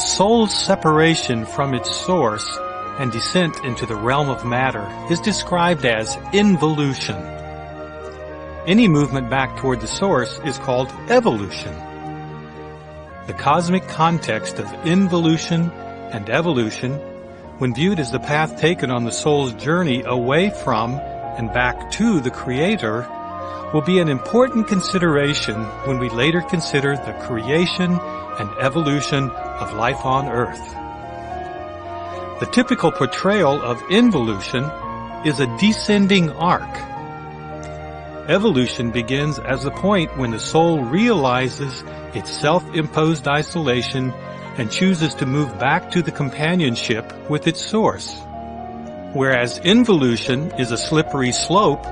soul's separation from its source and descent into the realm of matter is described as involution. Any movement back toward the source is called evolution. The cosmic context of involution and evolution, when viewed as the path taken on the soul's journey away from and back to the Creator, will be an important consideration when we later consider the creation and evolution of life on Earth. The typical portrayal of involution is a descending arc. Evolution begins as the point when the soul realizes its self-imposed isolation and chooses to move back to the companionship with its source. Whereas involution is a slippery slope,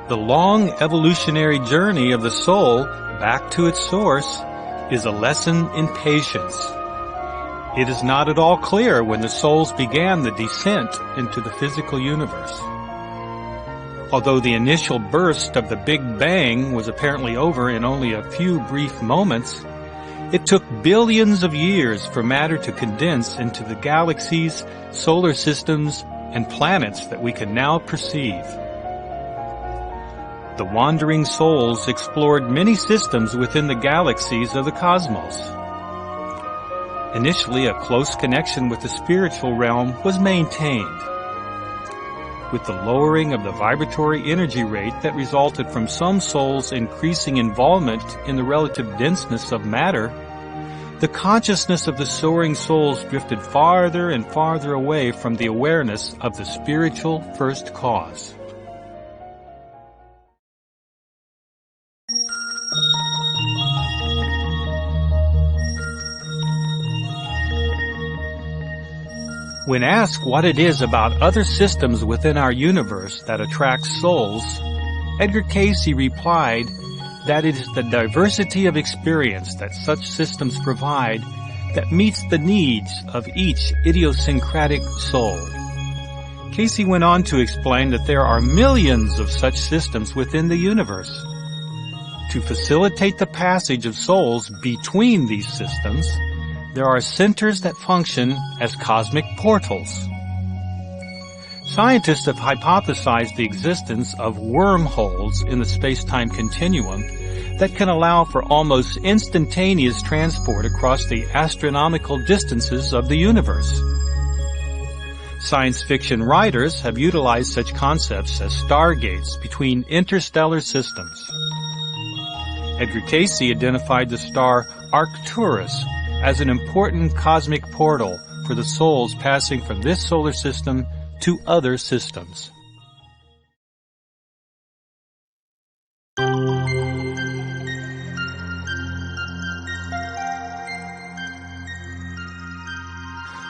the long evolutionary journey of the soul back to its source is a lesson in patience. It is not at all clear when the souls began the descent into the physical universe. Although the initial burst of the Big Bang was apparently over in only a few brief moments, it took billions of years for matter to condense into the galaxies, solar systems, and planets that we can now perceive. The wandering souls explored many systems within the galaxies of the cosmos. Initially, a close connection with the spiritual realm was maintained. With the lowering of the vibratory energy rate that resulted from some souls' increasing involvement in the relative denseness of matter, the consciousness of the soaring souls drifted farther and farther away from the awareness of the spiritual first cause. When asked what it is about other systems within our universe that attracts souls, Edgar Cayce replied that it is the diversity of experience that such systems provide that meets the needs of each idiosyncratic soul. Cayce went on to explain that there are millions of such systems within the universe. To facilitate the passage of souls between these systems, there are centers that function as cosmic portals. Scientists have hypothesized the existence of wormholes in the space-time continuum that can allow for almost instantaneous transport across the astronomical distances of the universe. Science fiction writers have utilized such concepts as stargates between interstellar systems. Edgar Cayce identified the star Arcturus as an important cosmic portal for the souls passing from this solar system to other systems.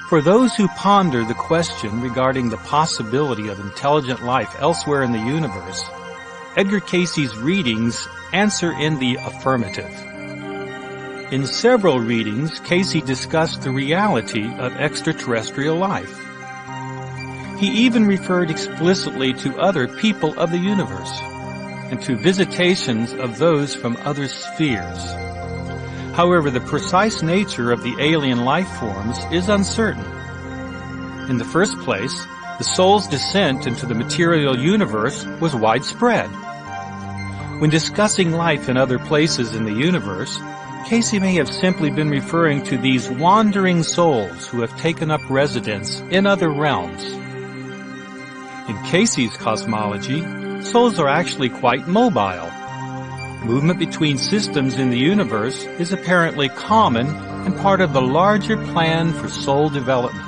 For those who ponder the question regarding the possibility of intelligent life elsewhere in the universe, Edgar Cayce's readings answer in the affirmative. In several readings, Cayce discussed the reality of extraterrestrial life. He even referred explicitly to other people of the universe and to visitations of those from other spheres. However, the precise nature of the alien life forms is uncertain. In the first place, the soul's descent into the material universe was widespread. When discussing life in other places in the universe, Cayce may have simply been referring to these wandering souls who have taken up residence in other realms. In Cayce's cosmology, souls are actually quite mobile. Movement between systems in the universe is apparently common and part of the larger plan for soul development.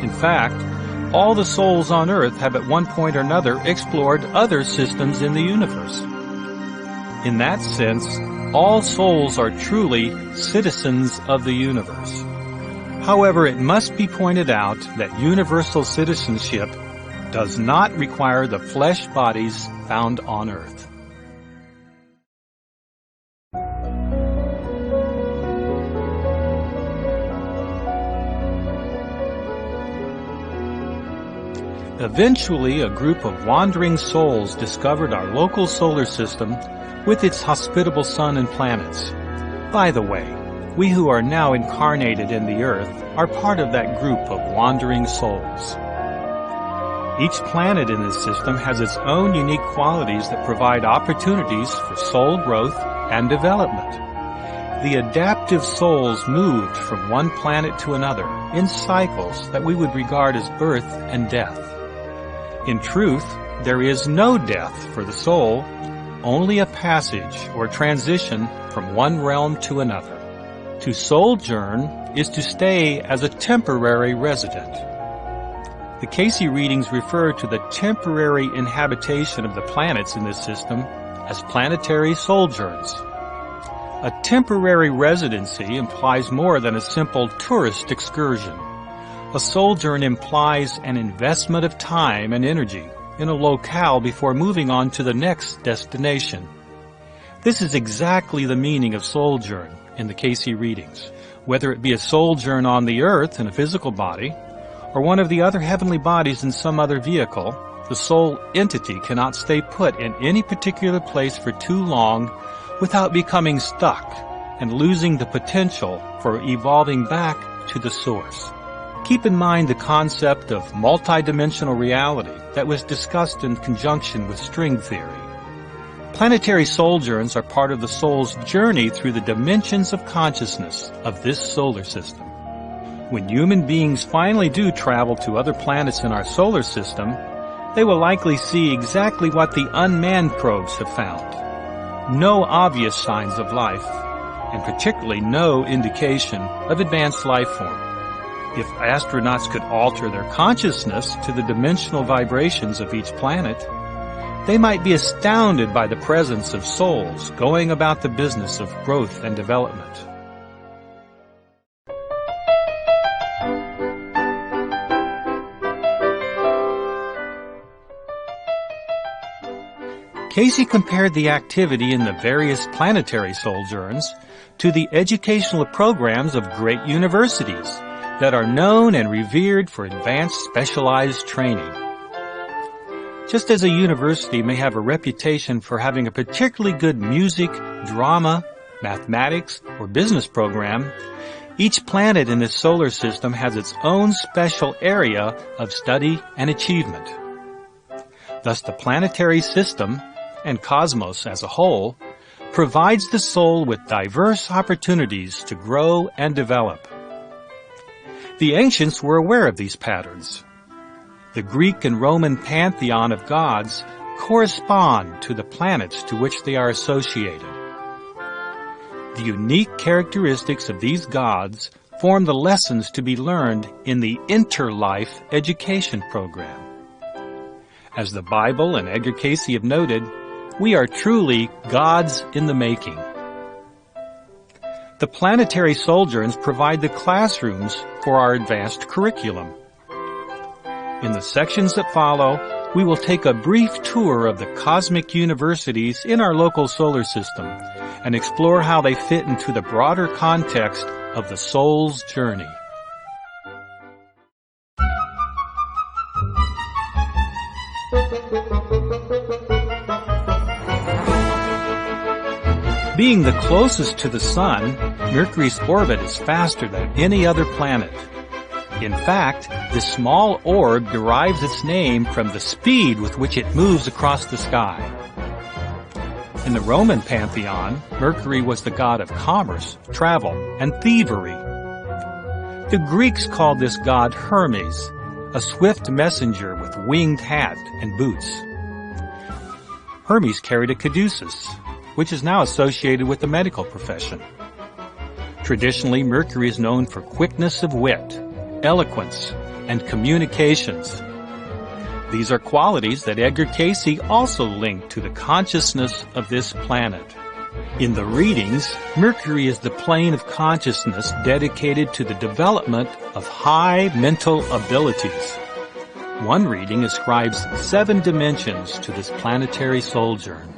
In fact, all the souls on Earth have at one point or another explored other systems in the universe. In that sense, all souls are truly citizens of the universe. However, it must be pointed out that universal citizenship does not require the flesh bodies found on Earth. Eventually, a group of wandering souls discovered our local solar system with its hospitable sun and planets. By the way, we who are now incarnated in the earth are part of that group of wandering souls. Each planet in this system has its own unique qualities that provide opportunities for soul growth and development. The adaptive souls moved from one planet to another in cycles that we would regard as birth and death. In truth, there is no death for the soul, only a passage or transition from one realm to another. To sojourn is to stay as a temporary resident. The Casey readings refer to the temporary inhabitation of the planets in this system as planetary sojourns. A temporary residency implies more than a simple tourist excursion. A sojourn implies an investment of time and energy in a locale before moving on to the next destination. This is exactly the meaning of sojourn in the Casey readings. Whether it be a sojourn on the earth in a physical body, or one of the other heavenly bodies in some other vehicle, the soul entity cannot stay put in any particular place for too long without becoming stuck and losing the potential for evolving back to the source. Keep in mind the concept of multidimensional reality that was discussed in conjunction with string theory. Planetary sojourns are part of the soul's journey through the dimensions of consciousness of this solar system. When human beings finally do travel to other planets in our solar system, they will likely see exactly what the unmanned probes have found. No obvious signs of life, and particularly no indication of advanced life form. If astronauts could alter their consciousness to the dimensional vibrations of each planet, they might be astounded by the presence of souls going about the business of growth and development. Casey compared the activity in the various planetary sojourns to the educational programs of great universities that are known and revered for advanced specialized training. Just as a university may have a reputation for having a particularly good music, drama, mathematics, or business program, each planet in this solar system has its own special area of study and achievement. Thus, the planetary system, and cosmos as a whole, provides the soul with diverse opportunities to grow and develop. The ancients were aware of these patterns. The Greek and Roman pantheon of gods correspond to the planets to which they are associated. The unique characteristics of these gods form the lessons to be learned in the Interlife education program. As the Bible and Edgar Casey have noted, we are truly gods in the making. The planetary sojourns provide the classrooms for our advanced curriculum. In the sections that follow, we will take a brief tour of the cosmic universities in our local solar system and explore how they fit into the broader context of the soul's journey. Being the closest to the Sun, Mercury's orbit is faster than any other planet. In fact, this small orb derives its name from the speed with which it moves across the sky. In the Roman pantheon, Mercury was the god of commerce, travel, and thievery. The Greeks called this god Hermes, a swift messenger with winged hat and boots. Hermes carried a caduceus, which is now associated with the medical profession. Traditionally, Mercury is known for quickness of wit, eloquence, and communications. These are qualities that Edgar Casey also linked to the consciousness of this planet. In the readings, Mercury is the plane of consciousness dedicated to the development of high mental abilities. One reading ascribes 7 dimensions to this planetary sojourn.